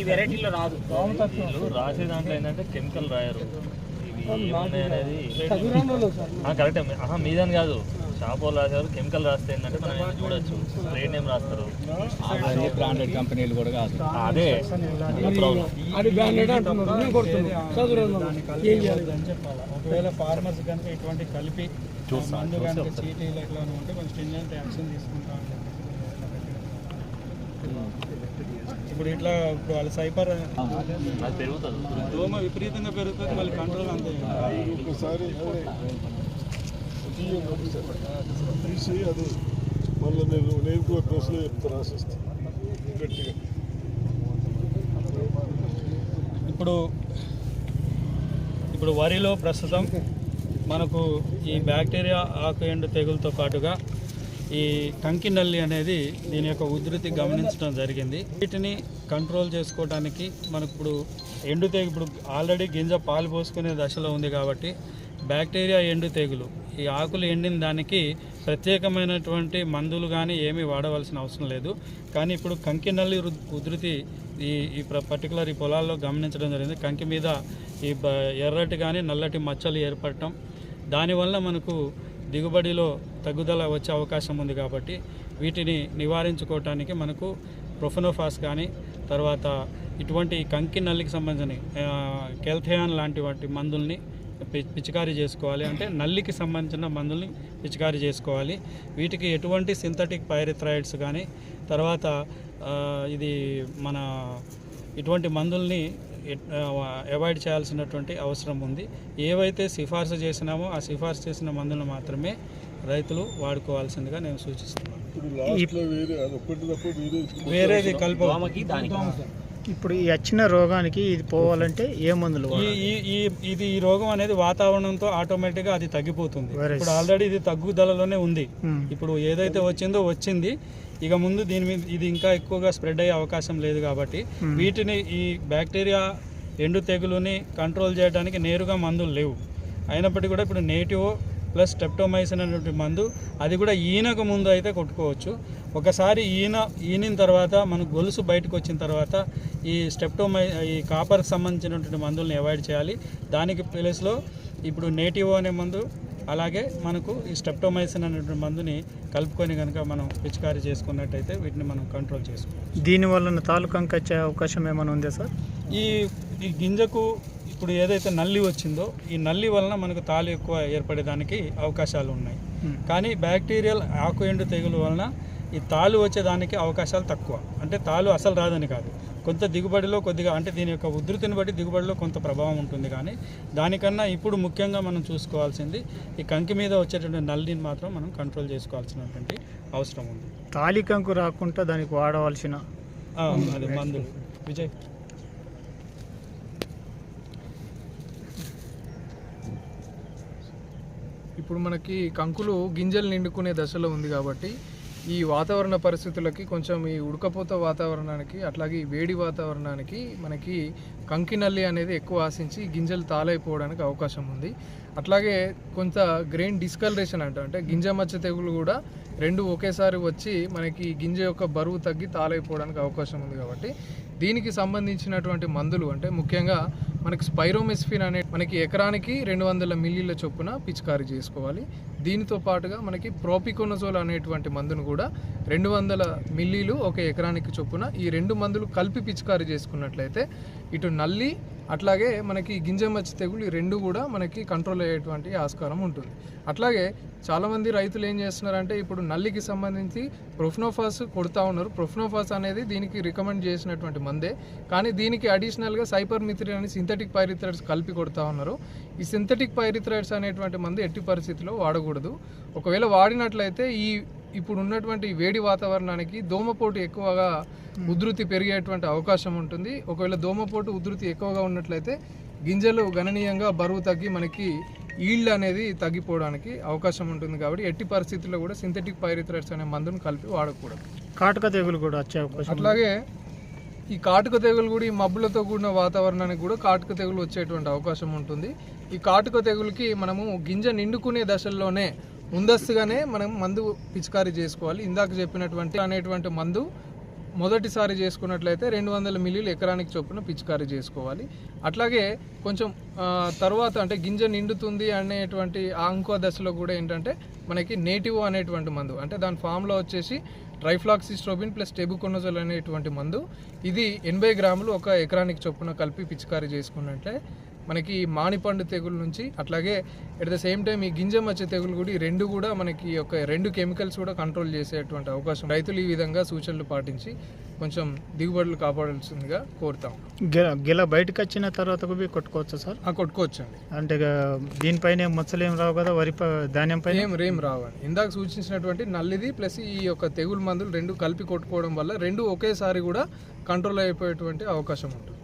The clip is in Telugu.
వెరైటీలో రాదు. రాసే దాంట్లో ఏంటంటే కెమికల్ రాయరు. ఇవి ఏమున్నాయి అనేది కరెక్టే. మీదని కాదు, షాప్ వాళ్ళు రాశారు. కెమికల్ రాస్తే ఏంటంటే మనం చూడొచ్చు, స్ప్రేడ్ నేమ్ రాస్తారు. బ్రాండెడ్ కంపెనీలు కూడా కాదు. అదే ప్రాబ్లం. ఒకవేళ ఫార్మర్స్ కనుక ఇటువంటి కలిపి మందు కనుక చీటీలు ఎట్లా ఉంటే కొంచెం స్ట్రింజెంట్ యాక్షన్ తీసుకుంటాం. ఇప్పుడు ఇట్లా ఇప్పుడు వాళ్ళ సైపర్ పెరుగుతుంది, దోమ విపరీతంగా పెరుగుతుంది, మళ్ళీ కంట్రోల్ అంతే. ఒకసారి తీసి అది మళ్ళీ నేను కూడా ప్రెస్లో చెప్తాను, రాసిస్తాను గట్టిగా. ఇప్పుడు వరిలో ప్రస్తుతం మనకు ఈ బ్యాక్టీరియా ఆకు ఎండు తెగులతో పాటుగా ఈ కంకి నల్లి అనేది దీని యొక్క ఉధృతి గమనించడం జరిగింది. వీటిని కంట్రోల్ చేసుకోవడానికి మనకు ఇప్పుడు ఎండు తెగులు ఇప్పుడు ఆల్రెడీ గింజ పాలు పోసుకునే దశలో ఉంది కాబట్టి బ్యాక్టీరియా ఎండు తెగులు ఈ ఆకులు ఎండిన దానికి ప్రత్యేకమైనటువంటి మందులు కానీ ఏమీ వాడవలసిన అవసరం లేదు. కానీ ఇప్పుడు కంకి నల్లి ఉధృతి ఈ పర్టికులర్ ఈ పొలాల్లో గమనించడం జరిగింది. కంకి మీద ఈ ఎర్రటి కానీ నల్లటి మచ్చలు ఏర్పడటం, దానివల్ల మనకు దిగుబడిలో తగ్గుదల వచ్చే అవకాశం ఉంది. కాబట్టి వీటిని నివారించుకోవటానికి మనకు ప్రొఫెనోఫాస్ కానీ తర్వాత ఇటువంటి కంకి నల్లికి సంబంధించిన కెల్థియాన్ లాంటి వాటి మందుల్ని పిచికారీ చేసుకోవాలి. అంటే నల్లికి సంబంధించిన మందుల్ని పిచికారీ చేసుకోవాలి. వీటికి ఎటువంటి సింథటిక్ పైరిథ్రాయిడ్స్ కానీ తర్వాత ఇది మన ఇటువంటి మందుల్ని అవాయిడ్ చేయాల్సినటువంటి అవసరం ఉంది. ఏవైతే సిఫార్సు చేసినామో ఆ సిఫార్సు చేసిన మందులను మాత్రమే రైతులు వాడుకోవాల్సిందిగా నేను సూచిస్తున్నాను. వేరేది కలుపుకి ఇప్పుడు ఈ వచ్చిన రోగానికి ఇది పోవాలంటే ఏ మందులు? ఇది ఈ రోగం అనేది వాతావరణంతో ఆటోమేటిక్గా అది తగ్గిపోతుంది. ఇప్పుడు ఆల్రెడీ ఇది తగ్గుదలలోనే ఉంది. ఇప్పుడు ఏదైతే వచ్చింది, ఇక ముందు దీని మీద ఇది ఇంకా ఎక్కువగా స్ప్రెడ్ అయ్యే అవకాశం లేదు. కాబట్టి వీటిని ఈ బ్యాక్టీరియా ఎండు తెగులుని కంట్రోల్ చేయడానికి నేరుగా మందులు లేవు. అయినప్పటికీ కూడా ఇప్పుడు నేటివో ప్లస్ స్టెప్టోమైసిన్ అనేటువంటి మందు, అది కూడా ఈనకు ముందు అయితే కొట్టుకోవచ్చు. ఒకసారి ఈనిన తర్వాత మనకు గొలుసు బయటకు వచ్చిన తర్వాత ఈ ఈ కాపర్కి సంబంధించినటువంటి మందుల్ని అవాయిడ్ చేయాలి. దానికి ప్లేస్లో ఇప్పుడు నేటివో అనే మందు అలాగే మనకు ఈ స్టెప్టోమైసిన్ అనేటువంటి మందుని కలుపుకొని కనుక మనం పిచికారీ చేసుకున్నట్టయితే వీటిని మనం కంట్రోల్ చేసుకోవాలి. దీనివల్ల తాలూకంకి వచ్చే అవకాశం ఏమైనా ఉందా సార్? ఈ గింజకు ఇప్పుడు ఏదైతే నల్లి వచ్చిందో ఈ నల్లి వలన మనకు తాలు ఎక్కువ ఏర్పడేదానికి అవకాశాలు ఉన్నాయి. కానీ బ్యాక్టీరియల్ ఆకు ఎండు తెగులు వలన ఈ తాలు వచ్చేదానికి అవకాశాలు తక్కువ. అంటే తాలు అసలు రాదని కాదు, కొంత దిగుబడిలో కొద్దిగా, అంటే దీని యొక్క ఉధృతిని బట్టి దిగుబడిలో కొంత ప్రభావం ఉంటుంది. కానీ దానికన్నా ఇప్పుడు ముఖ్యంగా మనం చూసుకోవాల్సింది ఈ కంకి మీద వచ్చేటువంటి నల్లిని మాత్రం మనం కంట్రోల్ చేసుకోవాల్సినటువంటి అవసరం ఉంది. తాలి కంకు రాకుండా దానికి వాడవలసిన అది మందులు. విజయ్, ఇప్పుడు మనకి కంకులు గింజలు నిండుకునే దశలో ఉంది కాబట్టి ఈ వాతావరణ పరిస్థితులకి కొంచెం ఈ ఉడకపోత వాతావరణానికి అట్లాగే ఈ వేడి వాతావరణానికి మనకి కంకి నల్లి అనేది ఎక్కువ ఆశించి గింజలు తాలైపోవడానికి అవకాశం ఉంది. అట్లాగే కొంత గ్రెయిన్ డిస్కలరేషన్ అంటే గింజ మచ్చ తెగులు కూడా రెండు ఒకేసారి వచ్చి మనకి గింజ యొక్క బరువు తగ్గి తాలైపోవడానికి అవకాశం ఉంది. కాబట్టి దీనికి సంబంధించినటువంటి మందులు అంటే ముఖ్యంగా మనకి స్పైరోమెస్ఫిన్ అనే మనకి ఎకరానికి 200 మిల్లీల చొప్పున పిచికారీ చేసుకోవాలి. దీనితో పాటుగా మనకి ప్రోపికోనజోల్ అనేటువంటి మందును కూడా 200 మిల్లీలు ఒక ఎకరానికి చొప్పున ఈ రెండు మందులు కలిపి పిచికారీ చేసుకున్నట్లయితే ఇటు నల్లి అట్లాగే మనకి గింజ మచ్చ తెగులు ఈ రెండు కూడా మనకి కంట్రోల్ అయ్యేటువంటి ఆస్కారం ఉంటుంది. అట్లాగే చాలామంది రైతులు ఏం చేస్తున్నారంటే ఇప్పుడు నల్లికి సంబంధించి ప్రొఫెనోఫాస్ కొడుతూ ఉన్నారు. ప్రొఫెనోఫాస్ అనేది దీనికి రికమెండ్ చేసినటువంటి మందే, కానీ దీనికి అడిషనల్గా సైపర్మిథ్రిన్ అని సింథటిక్ పైరిథ్రాయిడ్స్ కలిపి కొడుతూ ఉన్నారు. ఈ సింథటిక్ పైరిథ్రాయిడ్స్ అనేటువంటి మందు ఎట్టి పరిస్థితిలో వాడకూడదు. ఒకవేళ వాడినట్లయితే ఇప్పుడు ఉన్నటువంటి వేడి వాతావరణానికి దోమపోటు ఎక్కువగా ఉధృతి పెరిగేటువంటి అవకాశం ఉంటుంది. ఒకవేళ దోమపోటు ఉధృతి ఎక్కువగా ఉన్నట్లయితే గింజలు గణనీయంగా బరువు తగ్గి మనకి ఈల్డ్ అనేది తగ్గిపోవడానికి అవకాశం ఉంటుంది. కాబట్టి ఎట్టి పరిస్థితుల్లో కూడా సింథటిక్ పైరిథ్రాయిడ్స్ అనే మందును కలిపి వాడకూడదు. కాటుక తెగులు కూడా వచ్చే అవకాశం. అట్లాగే ఈ కాటుక తెగులు కూడా ఈ మబ్బులతో కూడిన వాతావరణానికి కూడా కాటుక తెగులు వచ్చేటువంటి అవకాశం ఉంటుంది. ఈ కాటుక తెగులుకి మనము గింజ నిండుకునే దశల్లోనే ముందస్తుగానే మనం మందు పిచికారీ చేసుకోవాలి. ఇందాక చెప్పినటువంటి మందు మొదటిసారి చేసుకున్నట్లయితే 200 మిల్లీలు ఎకరానికి చొప్పున పిచికారీ చేసుకోవాలి. అట్లాగే కొంచెం తర్వాత అంటే గింజ నిండుతుంది అనేటువంటి ఆ ఇంకో దశలో కూడా ఏంటంటే మనకి నేటివ్ అనేటువంటి మందు, అంటే దాని ఫామ్లో వచ్చేసి ట్రైఫ్లాక్సిస్ట్రోబిన్ ప్లస్ టెబుకొనజోల్ అనేటువంటి మందు, ఇది 80 గ్రాములు ఒక ఎకరానికి చొప్పున కలిపి పిచికారీ చేసుకున్నట్లే మనకి మామిపండు తెగులు నుంచి, అట్లాగే ఎట్ ద సేమ్ టైం ఈ గింజ మచ్చ తెగులు కూడా, ఈ రెండు కూడా మనకి ఒక 2 కెమికల్స్ కూడా కంట్రోల్ చేసేటువంటి అవకాశం. రైతులు ఈ విధంగా సూచనలు పాటించి కొంచెం దిగుబడులు కాపాడాల్సిందిగా కోరుతాం. గిల బయటకు వచ్చిన తర్వాత కూడా కొట్టుకోవచ్చా సార్? కొట్టుకోవచ్చండి. అంటే దీనిపైన మచ్చలు ఏం రావు కదా, ధాన్యం పైన ఏం రావండి. ఇందాక సూచించినటువంటి నల్లిది ప్లస్ ఈ యొక్క తెగులు మందులు 2 కలిపి కొట్టుకోవడం వల్ల 2 ఒకేసారి కూడా కంట్రోల్ అయిపోయేటువంటి అవకాశం ఉంటుంది.